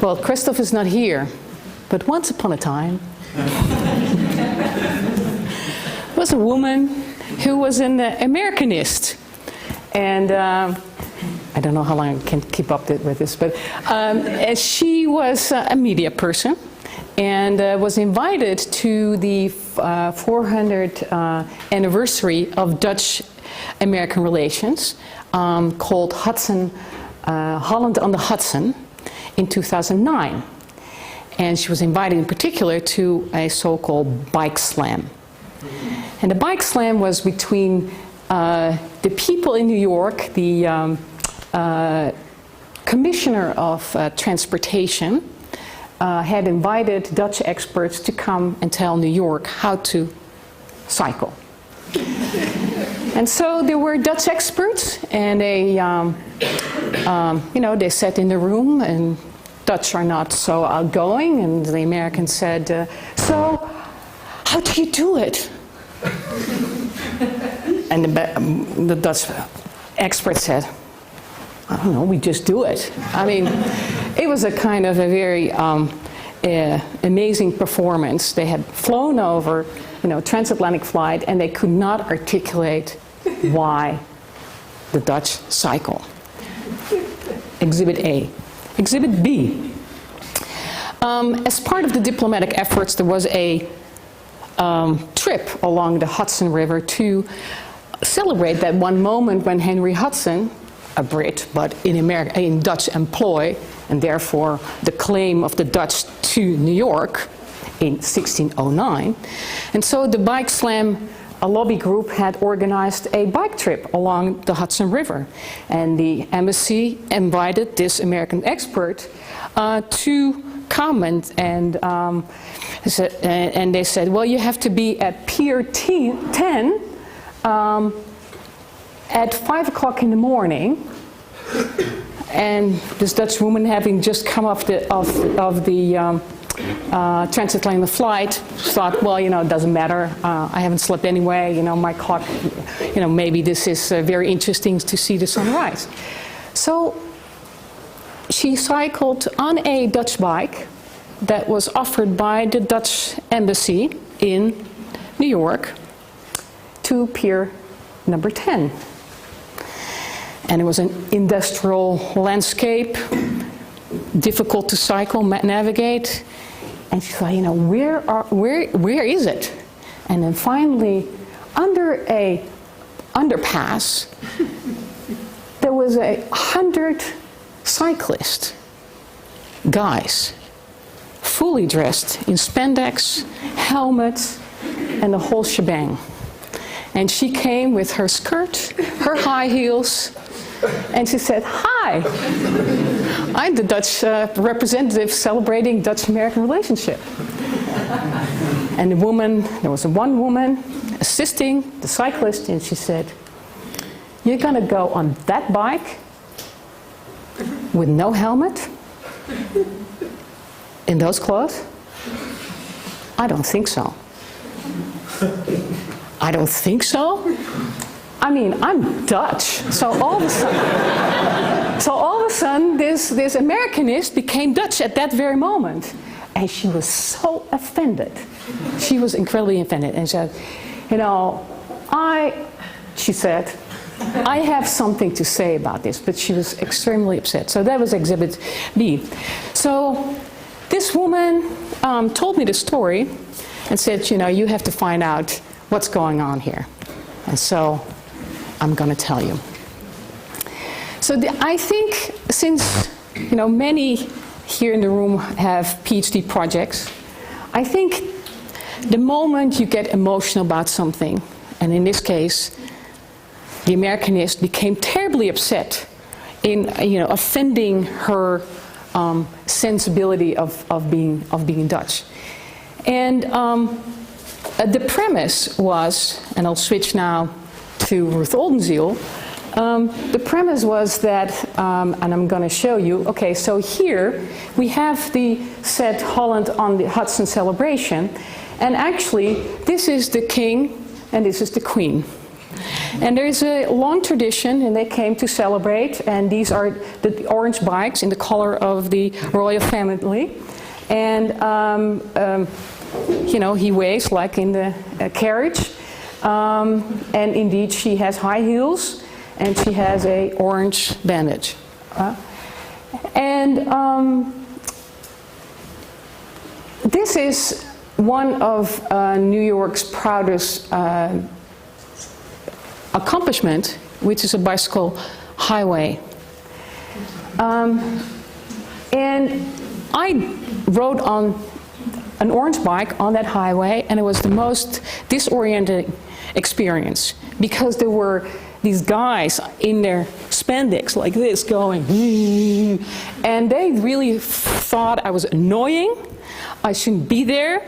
Well, Christoph is not here, but once upon a time, was a woman who was an Americanist. And I don't know how long I can keep up with this, but she was a media person and was invited to the 400th anniversary of Dutch-American relations called Holland on the Hudson in 2009. And she was invited in particular to a so-called bike slam. And the bike slam was between the people in New York, the Commissioner of Transportation had invited Dutch experts to come and tell New York how to cycle. And so there were Dutch experts, and they, they sat in the room, and Dutch are not so outgoing, and the Americans said, so, how do you do it? And the Dutch expert said, I don't know, we just do it. I mean, it was a kind of a very amazing performance. They had flown over, transatlantic flight, and they could not articulate why the Dutch cycle. Exhibit A. Exhibit B. As part of the diplomatic efforts, there was a trip along the Hudson River to celebrate that one moment when Henry Hudson, a Brit, but in Dutch employ, and therefore the claim of the Dutch to New York in 1609. And so the Bike Slam, a lobby group, had organized a bike trip along the Hudson River. And the embassy invited this American expert to come, and they said, well, you have to be at Pier 10 at 5 o'clock in the morning. And this Dutch woman, having just come off the transatlantic flight, thought, well, it doesn't matter. I haven't slept anyway. My clock, maybe this is very interesting to see the sunrise. So she cycled on a Dutch bike that was offered by the Dutch embassy in New York to Pier number 10. And it was an industrial landscape, difficult to cycle, navigate. And she thought, where is it? And then finally, under a underpass, there was 100 cyclists, guys, fully dressed in spandex, helmets, and the whole shebang. And she came with her skirt, her high heels, and she said, hi, I'm the Dutch representative celebrating Dutch-American relationship. And there was one woman assisting the cyclist, and she said, you're going to go on that bike with no helmet, in those clothes? I don't think so. I don't think so? I mean, I'm Dutch. So all of a sudden, this Americanist became Dutch at that very moment. And she was so offended. She was incredibly offended. And said, she said, I have something to say about this. But she was extremely upset. So that was Exhibit B. So this woman told me the story and said, you have to find out what's going on here. And so I'm going to tell you. So I think since many here in the room have PhD projects, I think the moment you get emotional about something, and in this case, the Americanist became terribly upset in offending her sensibility of being Dutch, and the premise was, and I'll switch now to Ruth Oldenziel. The premise was that, and I'm going to show you, okay, so here we have the set Holland on the Hudson celebration, and actually this is the king and this is the queen. And there's a long tradition, and they came to celebrate, and these are the orange bikes in the color of the royal family. And, you know, he weighs like in the carriage. And indeed, she has high heels, and she has a orange bandage. This is one of New York's proudest accomplishment, which is a bicycle highway. And I rode on an orange bike on that highway, and it was the most disorienting experience because there were these guys in their spandex like this going, and they really thought I was annoying. I shouldn't be there,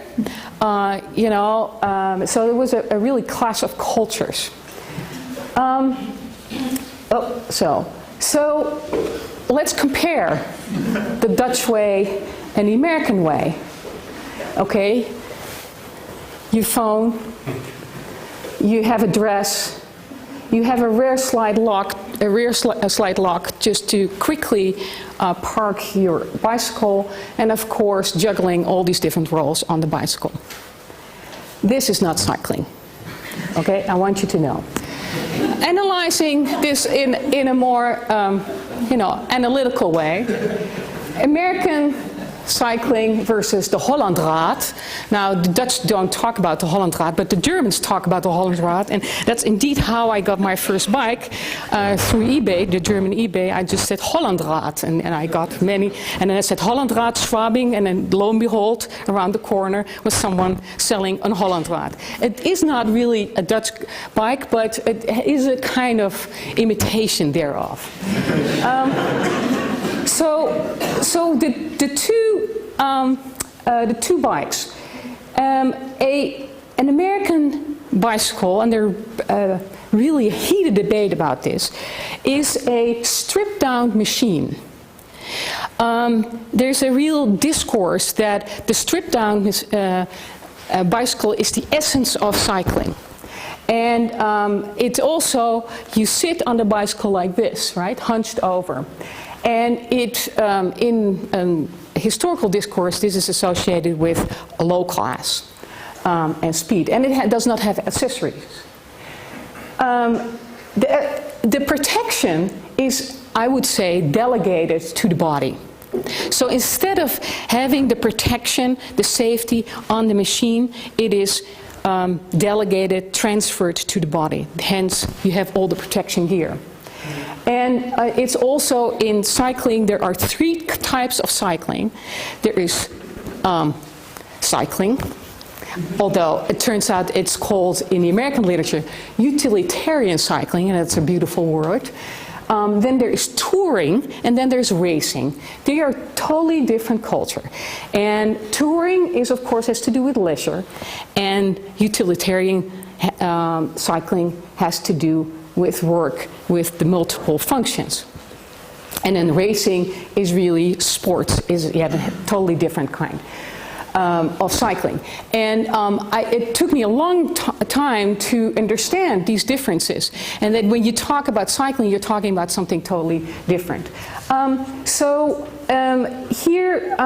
you know. So it was a really clash of cultures. So let's compare the Dutch way and the American way. Okay, you phone, you have a dress, you have a rear slide lock just to quickly park your bicycle, and of course juggling all these different roles on the bicycle. This is not cycling. Okay, I want you to know. Analyzing this in a more you know, analytical way, American cycling versus the Hollandraad. Now, the Dutch don't talk about the Hollandraad, but the Germans talk about the Hollandraad, and that's indeed how I got my first bike through eBay, the German eBay. I just said Hollandraad, and I got many, and then I said Hollandraad, Schwabing, and then lo and behold, around the corner was someone selling a Hollandraad. It is not really a Dutch bike, but it is a kind of imitation thereof. So the two bikes, an American bicycle, and there's really a heated debate about this, is a stripped down machine. There's a real discourse that the stripped down bicycle is the essence of cycling. And it's also, you sit on the bicycle like this, right, hunched over. And it, in historical discourse, this is associated with a low class and speed. And it does not have accessories. The protection is, I would say, delegated to the body. So instead of having the protection, the safety on the machine, it is delegated, transferred to the body. Hence, you have all the protection gear. And it's also in cycling, there are three types of cycling. There is cycling, although it turns out it's called in the American literature utilitarian cycling, and that's a beautiful word. Then there is touring, and then there's racing. They are totally different culture. And touring is, of course, has to do with leisure, and utilitarian cycling has to do with work with the multiple functions. And then racing is really sports, is yet a totally different kind of cycling. And it took me a long time to understand these differences. And that when you talk about cycling, you're talking about something totally different. Here,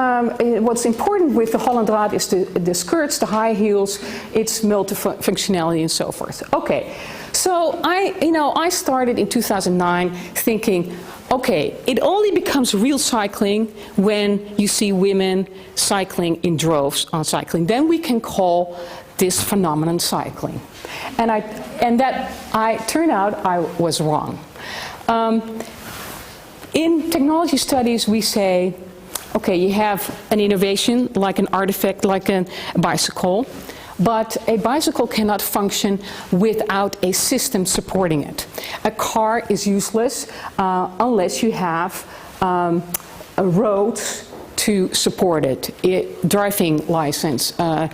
what's important with the Hollandraad is the skirts, the high heels, its multifunctionality and so forth. Okay. So I started in 2009 thinking, okay, it only becomes real cycling when you see women cycling in droves on cycling. Then we can call this phenomenon cycling. And that turned out I was wrong. In technology studies, we say, okay, you have an innovation like an artifact, like a bicycle. But a bicycle cannot function without a system supporting it. A car is useless unless you have a road to support it, driving license, a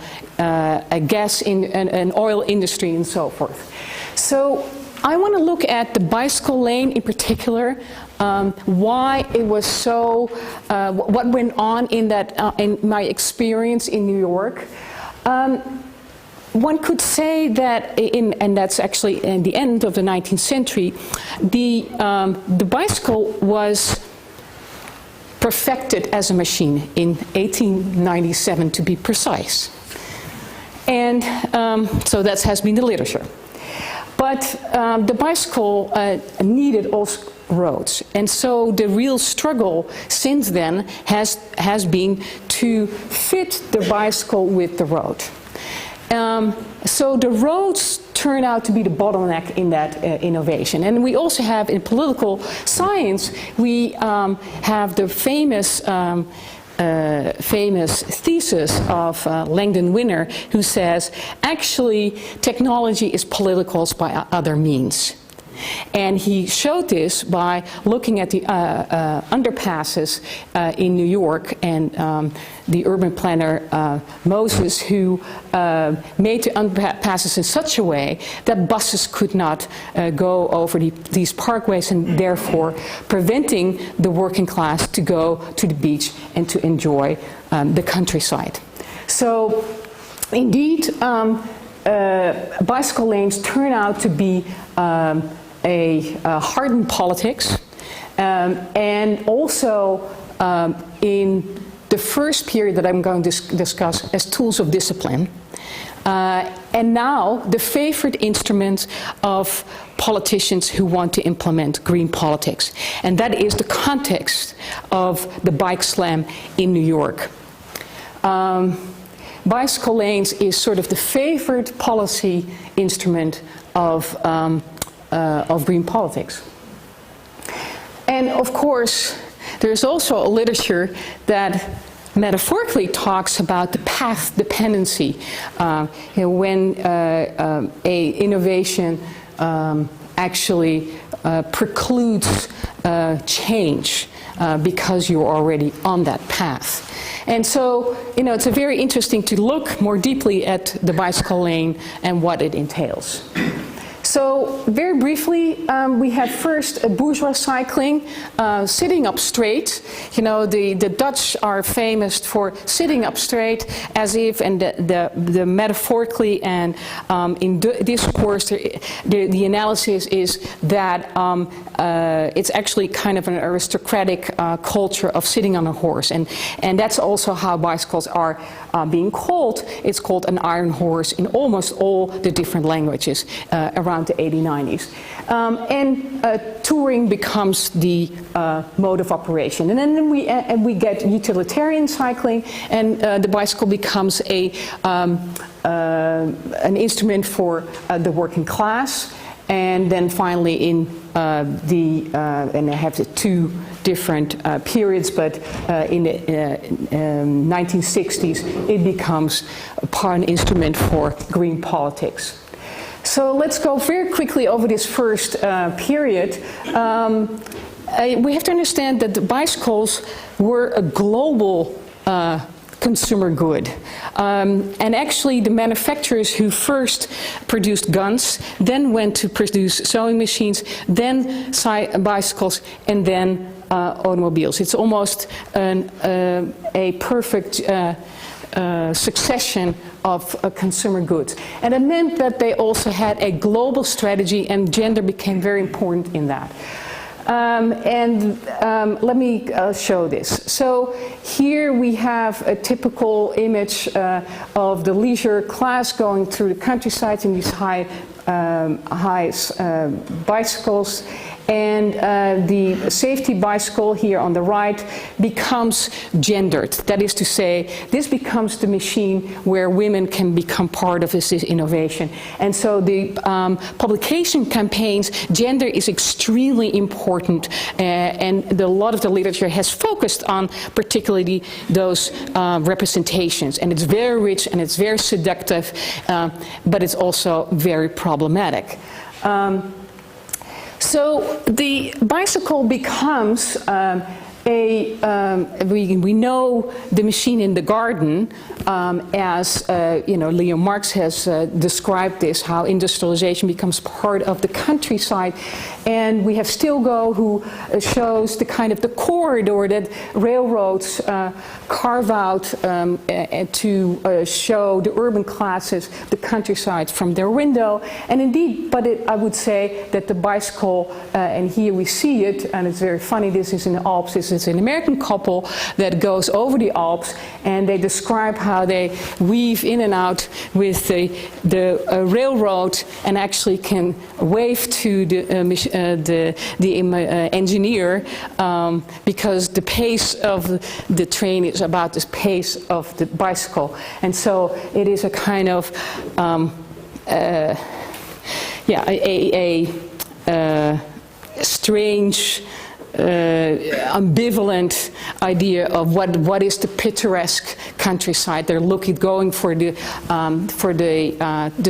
gas in an oil industry, and so forth. So I want to look at the bicycle lane in particular, why it was so, what went on in that, in my experience in New York. one could say that, and that's actually in the end of the 19th century, the bicycle was perfected as a machine in 1897, to be precise. And so that has been the literature. But the bicycle needed also roads. And so the real struggle since then has been to fit the bicycle with the road. So the roads turn out to be the bottleneck in that innovation. And we also have in political science, we have the famous thesis of Langdon Winner, who says, actually, technology is political by other means. And he showed this by looking at the underpasses in New York, and the urban planner Moses, who made the underpasses in such a way that buses could not go over these parkways, and therefore preventing the working class to go to the beach and to enjoy the countryside. So indeed, bicycle lanes turn out to be a hardened politics, and also in the first period that I'm going to discuss as tools of discipline, and now the favorite instrument of politicians who want to implement green politics. And that is the context of the bike slam in New York. Bicycle lanes is sort of the favorite policy instrument of green politics. And of course, there's also a literature that metaphorically talks about the path dependency. When a innovation actually precludes change because you're already on that path. And so, it's very interesting to look more deeply at the bicycle lane and what it entails. So, very briefly, we have first bourgeois cycling, sitting up straight. The Dutch are famous for sitting up straight, as if, and the metaphorically and in this course, the analysis is that it's actually kind of an aristocratic culture of sitting on a horse, and that's also how bicycles are being called. It's called an iron horse in almost all the different languages around the 1890s. And touring becomes the mode of operation. And then we get utilitarian cycling, and the bicycle becomes an instrument for the working class. And then finally in and I have the two different periods, but in the 1960s it becomes an instrument for green politics. So let's go very quickly over this first period. We have to understand that the bicycles were a global consumer good. And actually the manufacturers who first produced guns then went to produce sewing machines, then bicycles, and then automobiles. It's almost a perfect succession of consumer goods. And it meant that they also had a global strategy, and gender became very important in that. Let me show this. So here we have a typical image of the leisure class going through the countryside in these high bicycles. And the safety bicycle here on the right becomes gendered. That is to say, this becomes the machine where women can become part of this innovation. And so the publication campaigns, gender is extremely important, and a lot of the literature has focused on particularly those representations. And it's very rich and it's very seductive, but it's also very problematic. So the bicycle becomes we know the machine in the garden as, Leo Marx has described this, how industrialization becomes part of the countryside. And we have Stilgo, who shows the kind of the corridor that railroads carve out to show the urban classes, the countryside from their window. And indeed, I would say that the bicycle, and here we see it, and it's very funny, this is in the Alps, this is an American couple that goes over the Alps, and they describe how they weave in and out with the railroad, and actually can wave to the engineer, because the pace of the train is about the pace of the bicycle. And so it is a kind of strange, ambivalent idea of what is the picturesque countryside. They're going for the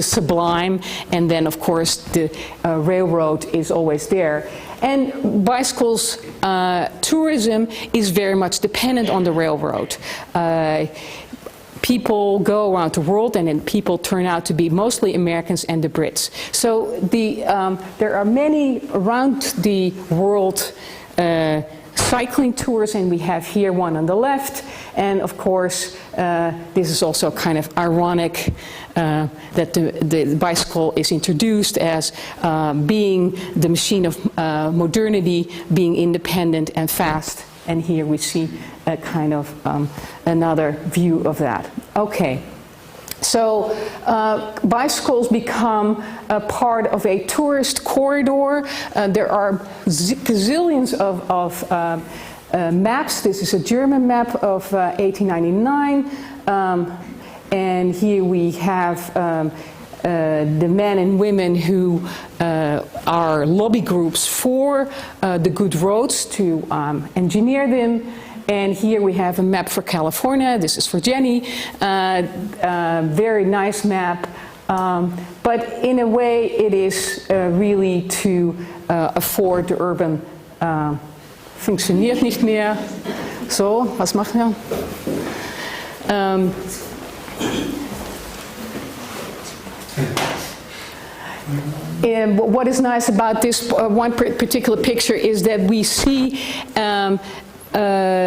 sublime, and then of course the railroad is always there. And bicycles tourism is very much dependent on the railroad. People go around the world, and then people turn out to be mostly Americans and the Brits. So there are many around the world cycling tours, and we have here one on the left. And of course, this is also kind of ironic that the bicycle is introduced as being the machine of modernity, being independent and fast. And here we see a kind of another view of that. Okay. So bicycles become a part of a tourist corridor. There are gazillions of maps. This is a German map of 1899. And here we have the men and women who are lobby groups for the good roads to engineer them. And here we have a map for California. This is for Jenny. Very nice map. But in a way, it is really to afford the urban. Funktioniert nicht mehr. So, was machen wir? And what is nice about this one particular picture is that we see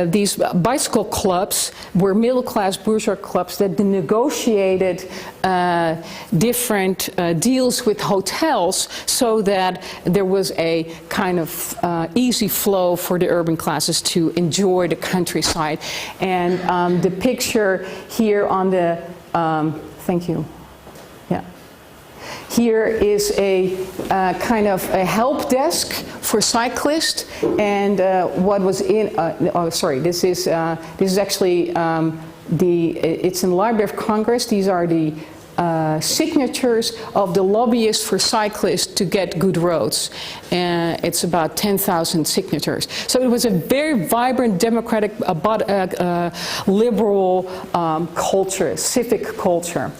these bicycle clubs were middle-class bourgeois clubs that negotiated different deals with hotels so that there was a kind of easy flow for the urban classes to enjoy the countryside. And the picture here on the, thank you. Here is a kind of a help desk for cyclists, and what was in. This is actually it's in the Library of Congress. These are the signatures of the lobbyists for cyclists to get good roads. It's about 10,000 signatures. So it was a very vibrant, democratic, liberal culture, civic culture.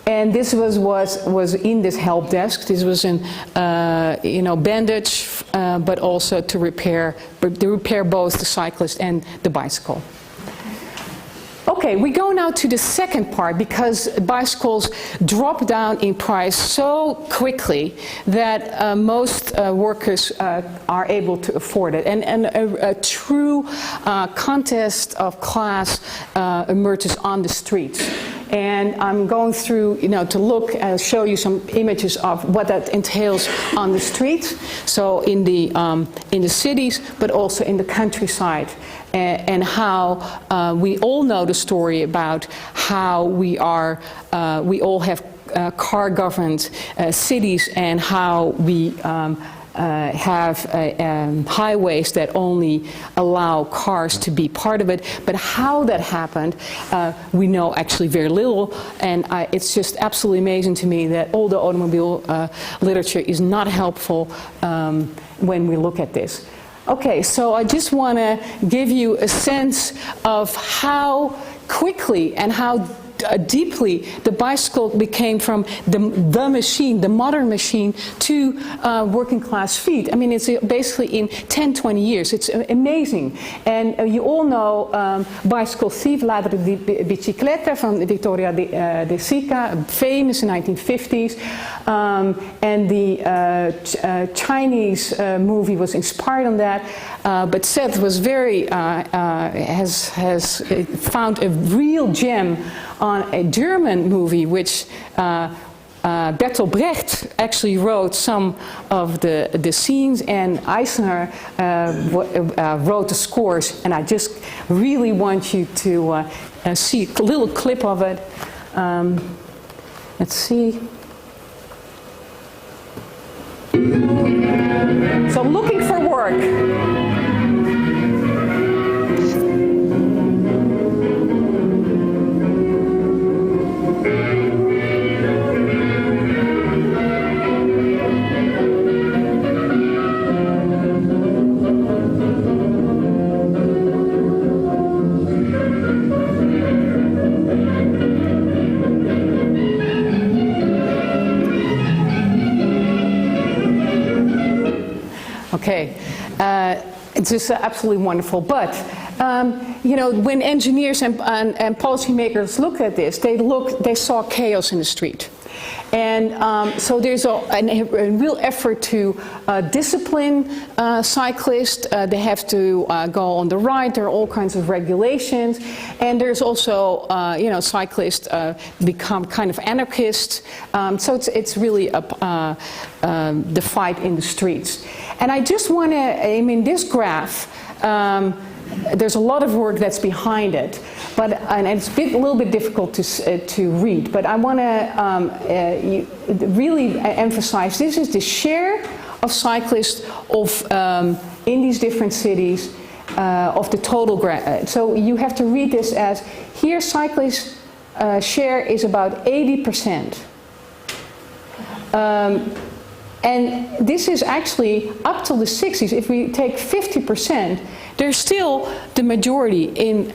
And this was in this help desk. This was in bandage, but also to repair both the cyclist and the bicycle. Okay, we go now to the second part, because bicycles drop down in price so quickly that most workers are able to afford it. And a true contest of class emerges on the streets. And I'm going through, to look and show you some images of what that entails on the streets. So in the cities, but also in the countryside. And how we all know the story about how we all have car-governed cities, and how we have highways that only allow cars to be part of it. But how that happened, we know actually very little. And it's just absolutely amazing to me that all the automobile literature is not helpful when we look at this. Okay, so I just want to give you a sense of how quickly and how deeply, the bicycle became from the machine, the modern machine, to working class feet. I mean, it's basically in 10, 20 years. It's amazing. And you all know bicycle thief, Ladder di Bicicletta from Victoria de Sica, famous in 1950s. And the Chinese movie was inspired on that. But Seth was very, has found a real gem on a German movie, which Bertolt Brecht actually wrote some of the scenes, and Eisner wrote the scores. And I just really want you to see a little clip of it. Let's see. So, looking for work. Okay, it's just absolutely wonderful. But you know, when engineers and policymakers look at this, they saw chaos in the street, and so there's a real effort to discipline cyclists. They have to go on the right. There are all kinds of regulations, and there's also you know, cyclists become kind of anarchists. So it's really the fight in the streets. And I just want to, I mean, this graph, there's a lot of work that's behind it, but and it's a little bit difficult to read. But I want to really emphasize this is the share of cyclists in these different cities of the total. So you have to read this as here, cyclists share is about 80%. And this is actually up till the 60s. If we take 50%, there's still the majority in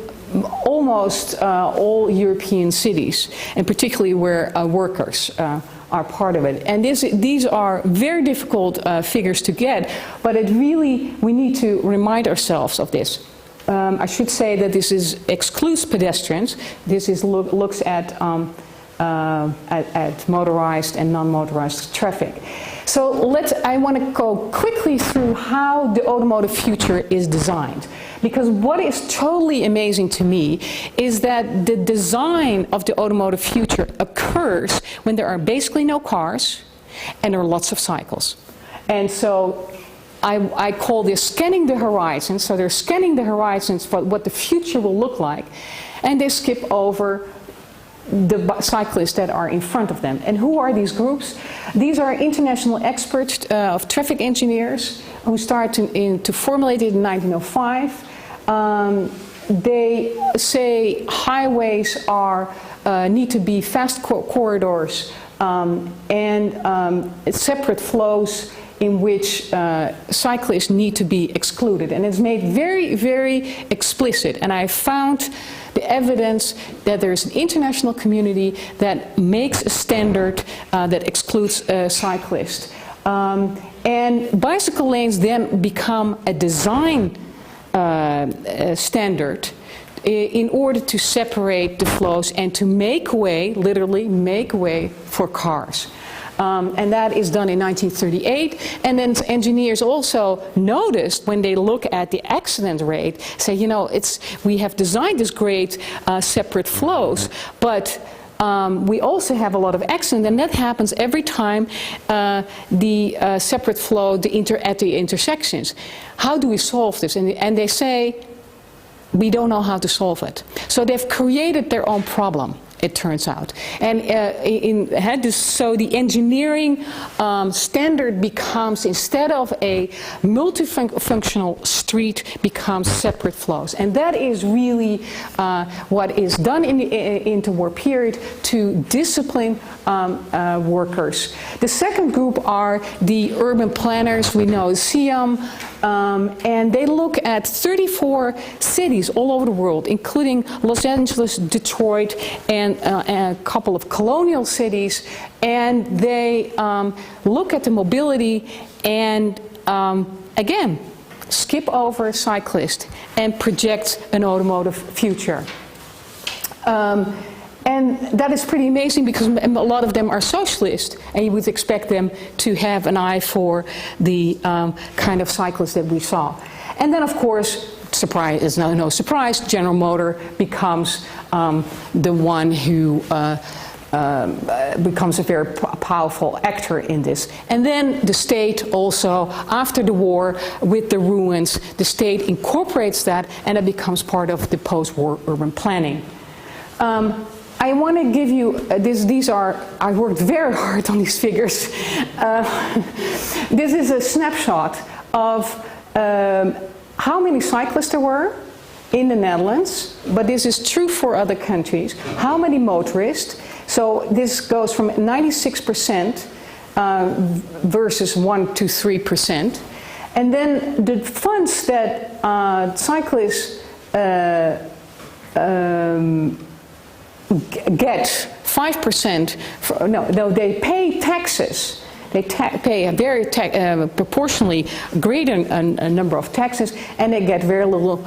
almost all European cities, and particularly where workers are part of it. And these are very difficult figures to get, but it really, we need to remind ourselves of this. I should say that this excludes pedestrians. This looks at motorized and non-motorized traffic. So I want to go quickly through how the automotive future is designed. Because what is totally amazing to me is that the design of the automotive future occurs when there are basically no cars and there are lots of cycles. And so I call this scanning the horizons. So they're scanning the horizons for what the future will look like, and they skip over the cyclists that are in front of them. And who are these groups? These are international experts of traffic engineers who started to formulate it in 1905. They say highways need to be fast corridors and separate flows in which cyclists need to be excluded. And it's made very, very explicit. And I found the evidence that there's an international community that makes a standard that excludes cyclists. And bicycle lanes then become a design standard in order to separate the flows and to make way, literally make way for cars. And that is done in 1938. And then engineers also noticed when they look at the accident rate, say, you know, we have designed this great separate flows, but we also have a lot of accidents, and that happens every time the separate flow at the intersections. How do we solve this? And they say, we don't know how to solve it. So they've created their own problem, it turns out. And so the engineering standard becomes, instead of a multifunctional street, becomes separate flows. And that is really what is done in the interwar period to discipline workers. The second group are the urban planners. We know SIAM, and they look at 34 cities all over the world, including Los Angeles, Detroit, and and a couple of colonial cities, and they look at the mobility and again skip over cyclists and project an automotive future. And that is pretty amazing because a lot of them are socialists, and you would expect them to have an eye for the kind of cyclists that we saw. And then, of course, surprise is no surprise, General Motors becomes the one who becomes a very powerful actor in this. And then the state also, after the war, with the ruins, the state incorporates that, and it becomes part of the post-war urban planning. I want to give you, I worked very hard on these figures. This is a snapshot of how many cyclists there were in the Netherlands, but this is true for other countries. How many motorists? So this goes from 96% versus 1 to 3%. And then the funds that cyclists get 5%, they pay taxes. They pay a very proportionally greater number of taxes, and they get very little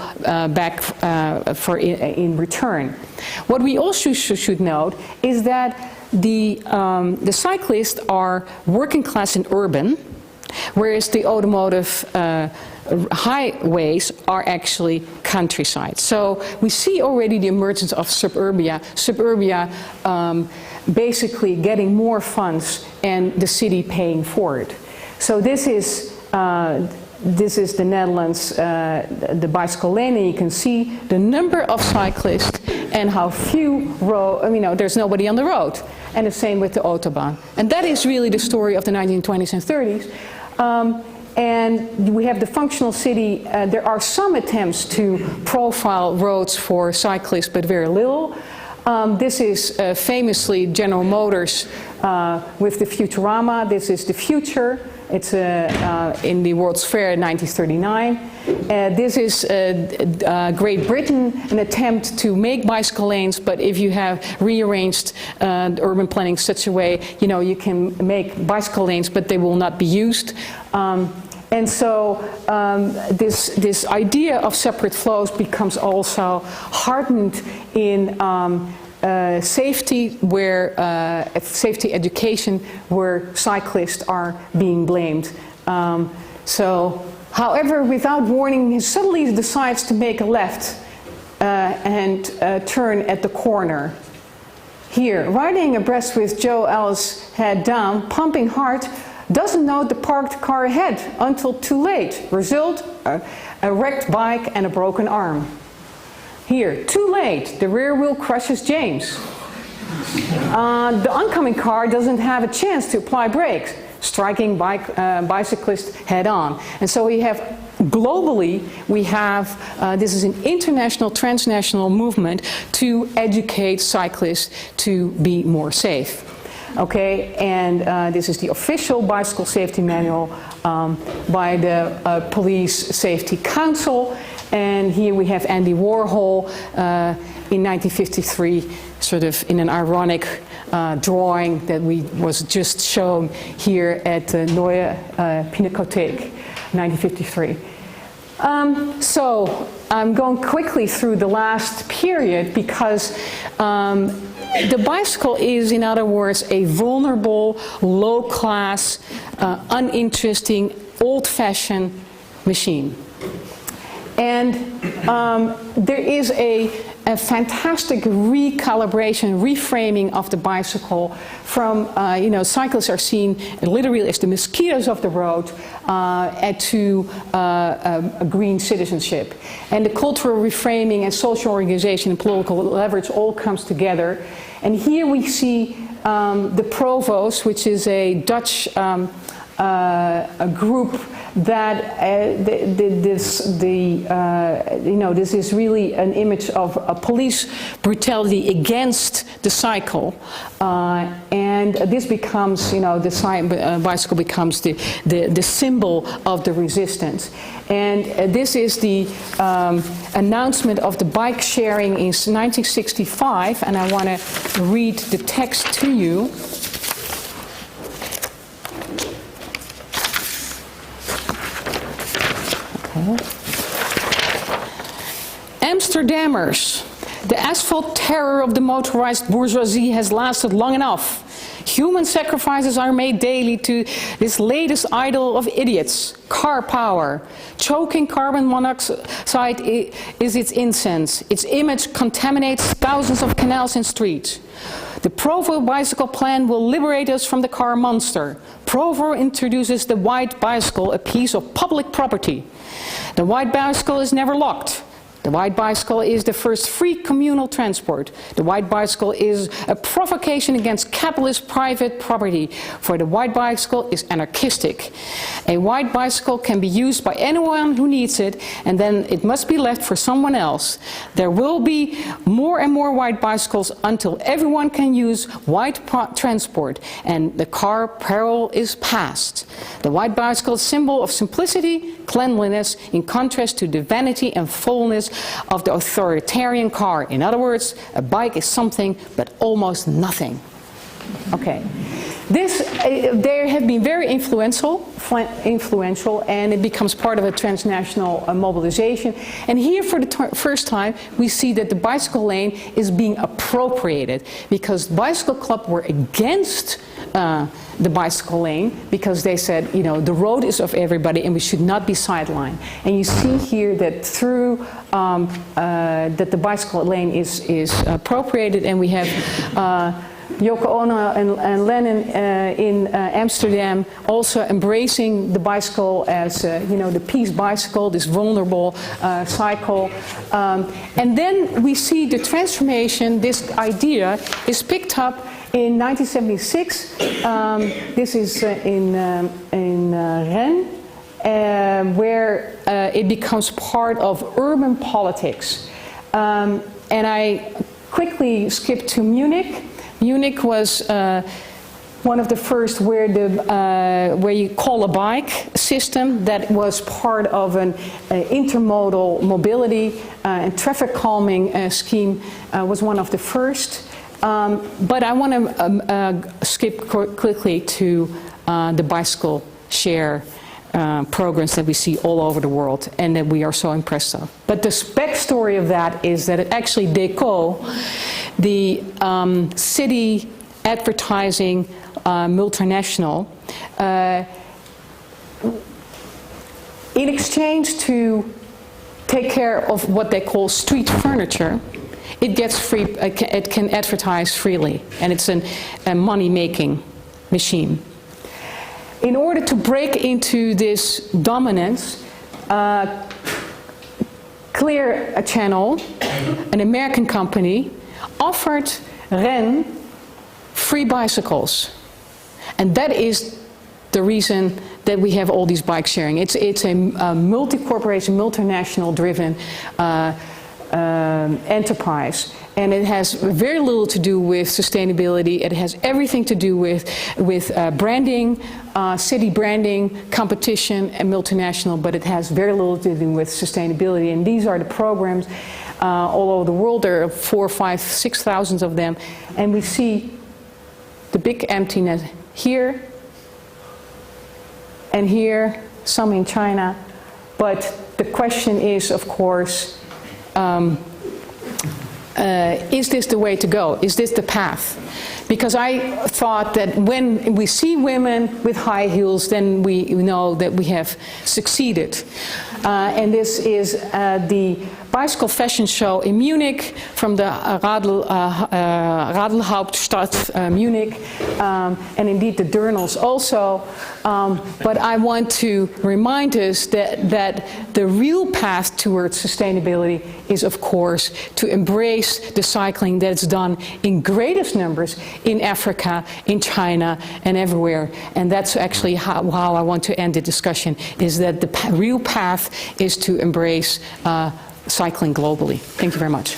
back in return. What we also should note is that the cyclists are working class and urban, whereas the automotive highways are actually countryside. So we see already the emergence of suburbia basically getting more funds and the city paying for it. So this is the Netherlands, the bicycle lane, and you can see the number of cyclists and how few there's nobody on the road. And the same with the Autobahn. And that is really the story of the 1920s and 30s. And we have the functional city. There are some attempts to profile roads for cyclists, but very little. This is famously General Motors with the Futurama. This is the future. It's in the World's Fair in 1939. This is Great Britain, an attempt to make bicycle lanes, but if you have rearranged urban planning in such a way, you can make bicycle lanes, but they will not be used. And so this idea of separate flows becomes also hardened in safety, where safety education, where cyclists are being blamed. However, without warning, he suddenly decides to make a left and turn at the corner. Here, riding abreast with Joe Ellis, head down, pumping hard, doesn't note the parked car ahead until too late. Result, a wrecked bike and a broken arm. Here, too late, the rear wheel crushes James. The oncoming car doesn't have a chance to apply brakes, striking bicyclist head on. And so we have, globally, this is an international, transnational movement to educate cyclists to be more safe. Okay, and this is the official bicycle safety manual by the Police Safety Council. And here we have Andy Warhol in 1953, sort of in an ironic drawing that was just shown here at the Neue Pinakothek, 1953. So I'm going quickly through the last period because the bicycle is, in other words, a vulnerable, low-class, uninteresting, old-fashioned machine. And there is a fantastic recalibration, reframing of the bicycle from, cyclists are seen literally as the mosquitoes of the road to a green citizenship. And the cultural reframing and social organization and political leverage all comes together. And here we see the Provost, which is a Dutch a group that this is really an image of a police brutality against the cycle, and this becomes, the bicycle becomes the symbol of the resistance. And this is the announcement of the bike sharing in 1965, and I want to read the text to you. Amsterdammers, the asphalt terror of the motorized bourgeoisie has lasted long enough. Human sacrifices are made daily to this latest idol of idiots, car power. Choking carbon monoxide is its incense. Its image contaminates thousands of canals and streets. The Provo bicycle plan will liberate us from the car monster. Provo introduces the white bicycle, a piece of public property. The white bicycle is never locked. The white bicycle is the first free communal transport. The white bicycle is a provocation against capitalist private property, for the white bicycle is anarchistic. A white bicycle can be used by anyone who needs it, and then it must be left for someone else. There will be more and more white bicycles until everyone can use white transport, and the car peril is past. The white bicycle is a symbol of simplicity, cleanliness, in contrast to the vanity and fullness of the authoritarian car. In other words, a bike is something but almost nothing. Okay. They have been very influential, and it becomes part of a transnational mobilization. And here, for the first time, we see that the bicycle lane is being appropriated, because bicycle club were against the bicycle lane, because they said, the road is of everybody and we should not be sidelined. And you see here that through that the bicycle lane is appropriated, and we have Yoko Ono and Lenin in Amsterdam also embracing the bicycle as the peace bicycle, this vulnerable cycle. And then we see the transformation. This idea is picked up in 1976. This is in Rennes, where it becomes part of urban politics. And I quickly skip to Munich. Munich was one of the first where you call a bike system that was part of an intermodal mobility and traffic calming scheme was one of the first. But I want to skip quickly to the bicycle share programs that we see all over the world and that we are so impressed of. But the backstory of that is that actually Deco, the city advertising multinational, in exchange to take care of what they call street furniture, it gets free. It can advertise freely, and it's a money-making machine. In order to break into this dominance, Clear Channel, an American company, offered Rennes free bicycles. And that is the reason that we have all these bike sharing. It's a multi-corporation, multinational driven enterprise. And it has very little to do with sustainability. It has everything to do with branding, city branding, competition, and multinational, but it has very little to do with sustainability. And these are the programs all over the world. There are 4,000, 5,000, 6,000 of them. And we see the big emptiness here and here, some in China. But the question is, of course, is this the way to go? Is this the path? Because I thought that when we see women with high heels, then we know that we have succeeded. And this is the bicycle fashion show in Munich, from the Radelhauptstadt Munich, and indeed the journals also. But I want to remind us that the real path towards sustainability is, of course, to embrace the cycling that's done in greatest numbers in Africa, in China, and everywhere. And that's actually how I want to end the discussion, is that the real path is to embrace cycling globally. Thank you very much.